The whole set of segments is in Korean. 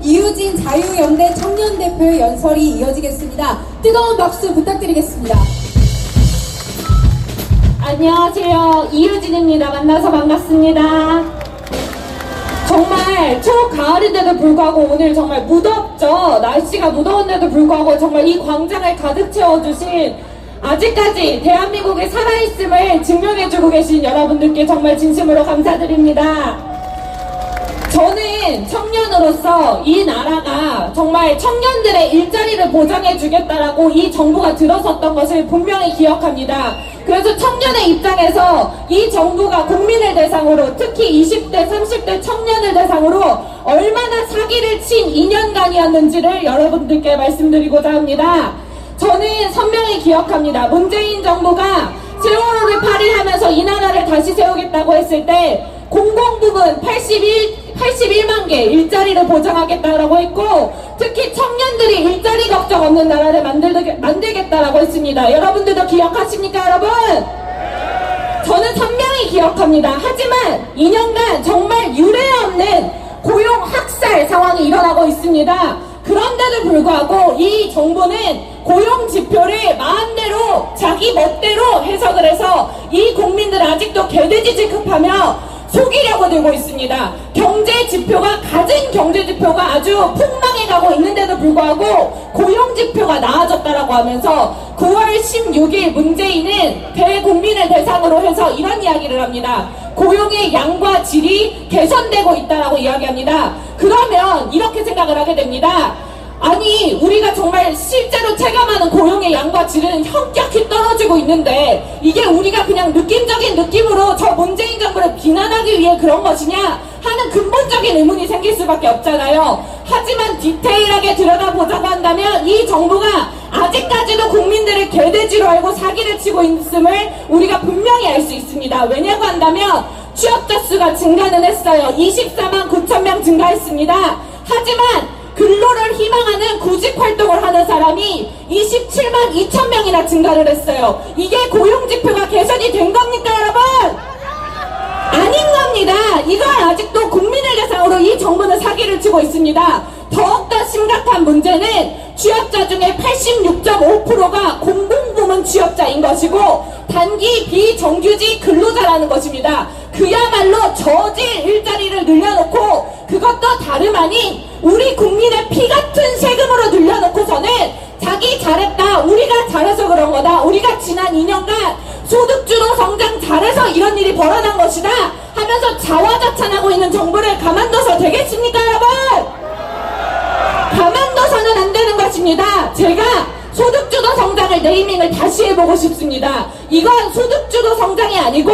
이유진 자유연대 청년대표의 연설이 이어지겠습니다. 뜨거운 박수 부탁드리겠습니다. 안녕하세요. 이유진입니다. 만나서 반갑습니다. 정말 초가을인데도 불구하고 오늘 정말 무덥죠. 날씨가 무더운데도 불구하고 정말 이 광장을 가득 채워주신, 아직까지 대한민국의 살아있음을 증명해주고 계신 여러분들께 정말 진심으로 감사드립니다. 저는 청년으로서 이 나라가 정말 청년들의 일자리를 보장해주겠다라고 이 정부가 들어섰던 것을 분명히 기억합니다. 그래서 청년의 입장에서 이 정부가 국민을 대상으로, 특히 20대, 30대 청년을 대상으로 얼마나 사기를 친 2년간이었는지를 여러분들께 말씀드리고자 합니다. 저는 선명히 기억합니다. 문재인 정부가 세월호를 발의하면서 이 나라를 다시 세우겠다고 했을 때 공공부문 81만 개 일자리를 보장하겠다라고 했고, 특히 청년들이 일자리 걱정 없는 나라를 만들겠다라고 했습니다. 여러분들도 기억하십니까, 여러분? 저는 선명히 기억합니다. 하지만 2년간 정말 유례없는 고용 학살 상황이 일어나고 있습니다. 그런데도 불구하고 이 정부는 고용 지표를 마음대로 자기 멋대로 해석을 해서 이 국민들을 아직도 개돼지 취급하며 속이려고 들고 있습니다. 경제 지표가, 가진 경제 지표가 아주 폭망해가고 있는데도 불구하고 고용 지표가 나아졌다라고 하면서 9월 16일 문재인은 대국민을 대상으로 해서 이런 이야기를 합니다. 고용의 양과 질이 개선되고 있다라고 이야기합니다. 그러면 이렇게 생각을 하게 됩니다. 아니, 우리가 정말 실제로 체감하는 고용의 양과 질은 현격히 떨어지고 있는데 이게 우리가 그냥 느낌적인 느낌으로 저 문재인 정부를 비난하기 위해 그런 것이냐 하는 근본적인 의문이 생길 수밖에 없잖아요. 하지만 디테일하게 들여다보자고 한다면 이 정부가 아직까지도 국민들을 개돼지로 알고 사기를 치고 있음을 우리가 분명히 알 수 있습니다. 왜냐고 한다면 취업자 수가 증가는 했어요. 24만 9천 명 증가했습니다. 하지만 근로를 희망하는 구직 활동을 하는 사람이 27만 2천 명이나 증가를 했어요. 이게 고용지표가 개선이 된 겁니까, 여러분? 아닌 겁니다. 이건 아직도 국민을 대상으로 이 정부는 사기를 치고 있습니다. 더욱더 심각한 문제는 취업자 중에 86.5%가 공공부문 취업자인 것이고 단기 비정규직 근로자라는 것입니다. 그야말로 저질 일자리를 늘려놓고, 그것도 다름 아닌 우리 국민의 피 같은 세금으로 늘려놓고서는 자기 잘했다, 우리가 잘해서 그런 거다, 우리가 지난 2년간 소득주도 성장 잘해서 이런 일이 벌어난 것이다 하면서 자화자찬하고 있는 정부를 가만둬서 되겠습니까, 여러분? 가만둬서는 안 되는 것입니다. 제가 소득주도 성장을 네이밍을 다시 해보고 싶습니다. 이건 소득주도 성장이 아니고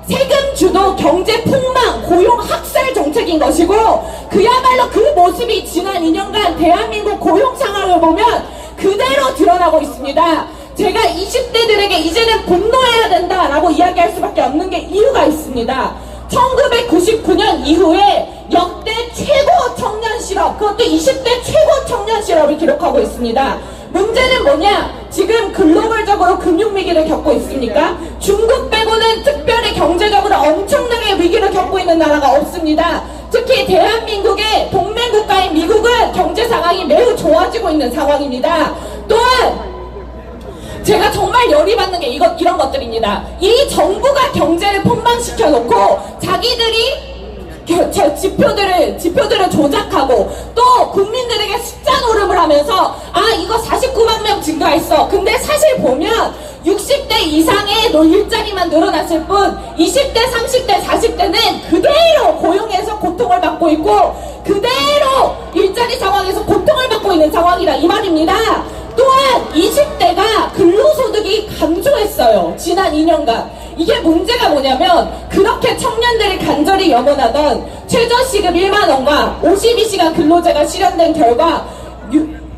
세금주도 경제 폭망, 고용 학살 정책인 것이고, 그야말로 그 모습이 지난 2년간 대한민국 고용 상황을 보면 그대로 드러나고 있습니다. 제가 20대들에게 이제는 분노해야 된다라고 이야기할 수밖에 없는 게 이유가 있습니다. 1999년 이후에 역대 최고 청년 실업, 그것도 20대 최고 청년 실업을 기록하고 있습니다. 문제는 뭐냐? 지금 글로벌적으로 금융위기를 겪고 있습니까? 중국 빼고는 특별히 경제적으로 엄청나게 위기를 겪고 있는 나라가 없습니다. 특히 대한민국의 동맹국가인 미국은 경제 상황이 매우 좋아지고 있는 상황입니다. 또한 제가 정말 열이 받는 게 이런 것들입니다. 이 정부가 경제를 폭망시켜 놓고 자기들이 지표들을 조작하고 또 국민들에게 숫자 노름을 하면서 이거 49만 명 증가했어. 근데 사실 보면 60대 이상의 일자리만 늘어났을 뿐 20대, 30대, 40대는 그대로 고용에서 고통을 받고 있고 그대로 일자리 상황에서 고통을 받고 있는 상황이다, 이 말입니다. 또한 20대가 근로소득이 감소했어요, 지난 2년간. 이게 문제가 뭐냐면, 그렇게 청년들이 간절히 염원하던 최저시급 1만원과 52시간 근로제가 실현된 결과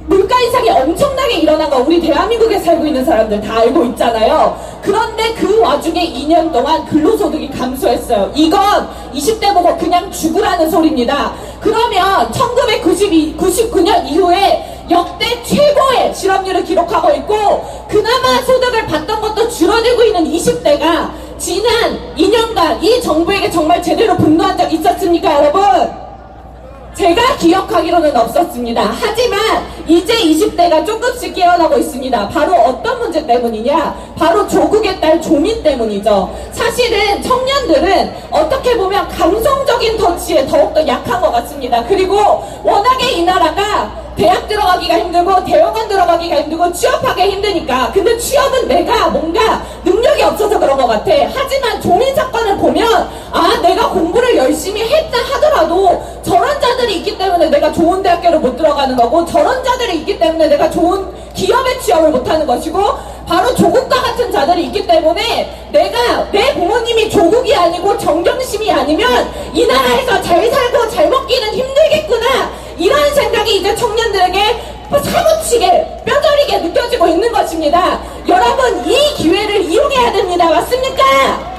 물가 인상이 엄청나게 일어난 거 우리 대한민국에 살고 있는 사람들 다 알고 있잖아요. 그런데 그 와중에 2년 동안 근로소득이 감소했어요. 이건 20대 보고 그냥 죽으라는 소리입니다. 그러면 1999년 이후에 역대 최고의 실업률을 기록하고 있고, 그나마 소득을 받던 것도 줄어들고 있는 20대가 지난 2년간 이 정부에게 정말 제대로 분노한 적 있었습니까, 여러분? 제가 기억하기로는 없었습니다. 하지만 이제 20대가 조금씩 깨어나고 있습니다. 바로 어떤 문제 때문이냐? 바로 조국의 딸 조민 때문이죠. 사실은 청년들은 어떻게 보면 감성적인 터치에 더욱더 약한 것 같습니다. 그리고 워낙에 이 나라가 대학 들어가기가 힘들고 대학원 들어가기가 힘들고 취업하기 힘드니까, 근데 취업은 내가 뭔가 능력이 없어서 그런 것 같아. 하지만 조민 사건을 보면 내가 공부를 열심히 했다 하더라도 저런 자들이 있기 때문에 내가 좋은 대학교를 못 들어가는 거고, 저런 자들이 있기 때문에 내가 좋은 기업에 취업을 못하는 것이고, 바로 조국과 같은 자들이 있기 때문에 내가 내 부모님이 조국이 아니고 정경심이 아니면 이 나라에서 잘 살고 잘 먹기는 힘들겠구나, 이런 생각이 이제 청년들에게 사무치게 뼈저리게 느껴지고 있는 것입니다. 여러분, 이 기회를 이용해야 됩니다. 맞습니까?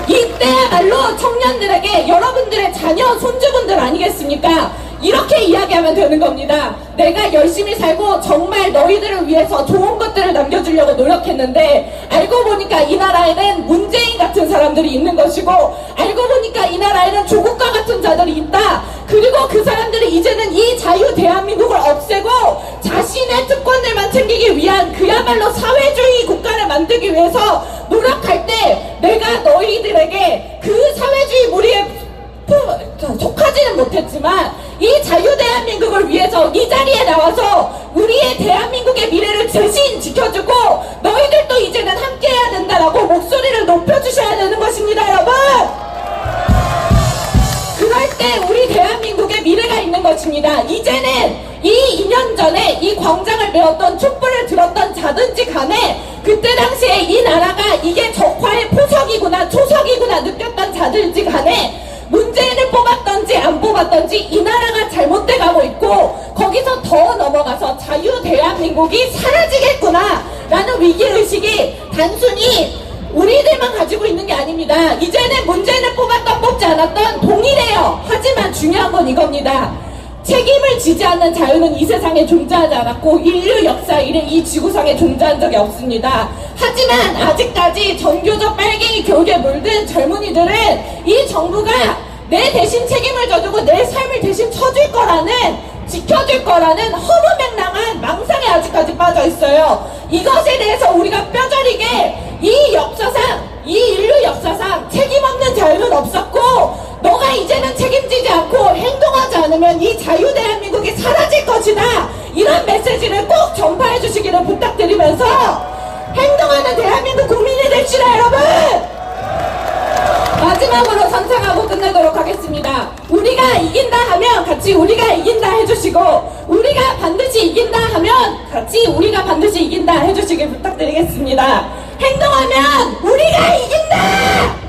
이때야말로 청년들에게 여러분들의 자녀, 손주분들 아니겠습니까? 이렇게 이야기하면 되는 겁니다. 내가 열심히 살고 정말 너희들을 위해서 좋은 것들을 남겨주려고 노력했는데, 알고 보니까 이 나라에는 문재인 같은 사람들이 있는 것이고, 알고 보니까 이 나라에는 조국과 같은 자들이 있다. 그리고 그 사람들이 이제는 이 자유 대한민국을 없애고 자신의 특권들만 챙기기 위한 그야말로 사회주의 국가를 만들기 위해서 노력할 때, 내가 너희들에게 그 사회주의 무리에 속하지는 못했지만 이 자유 대한민국을 위해서 이 자리에 나와서 우리의 대한민국의 미래를 대신 지켜주고, 너희들도 이제는 함께해야 된다라고 목소리를 높여주셔야 되는 것입니다, 여러분. 그럴 때 우리 대한민국의 미래가 있는 것입니다. 이제는 이 2년 전에 이 광장을 메웠던 촛불을 들었던 자든지 간에, 그때 당시에 이 나라가 이게 적화의 포석이구나 초석이구나 느꼈던 자든지 간에, 문재인을 뽑았던지 안 뽑았던지 이 나라가 잘못돼 가고 있고, 거기서 더 넘어가서 자유 대한민국이 사라지겠구나 라는 위기의식이 단순히 우리들만 가지고 있는 게 아닙니다. 이제는 문재인을 뽑았던 뽑지 않았던 동일해요. 하지만 중요한 건 이겁니다. 책임을 지지 않는 자유는 이 세상에 존재하지 않았고, 인류 역사 이래 이 지구상에 존재한 적이 없습니다. 하지만 아직까지 전교조 빨갱이 교육에 물든 젊은이들은 이 정부가 내 대신 책임을 져주고 내 삶을 대신 쳐줄 거라는, 지켜줄 거라는 허무맹랑한 망상에 아직까지 빠져 있어요. 이것에 대해서 우리가 뼈저리게 이 역사상, 이 인류 역사상 책임 없는 자유는 없었고, 너가 이제는 책임지지 않고 행동하지 않으면 이 자유 대한민국이 사라질 것이다, 이런 메시지를 꼭 전파해 주시기를 부탁드리면서 행동하는 대한민국 국민이 됩시다, 여러분. 마지막으로 선창하고 끝내도록 하겠습니다. 우리가 이긴다 하면 같이 우리가 이긴다 해주시고, 우리가 반드시 이긴다 하면 같이 우리가 반드시 이긴다 해주시길 부탁드리겠습니다. 행동하면 우리가 이긴다!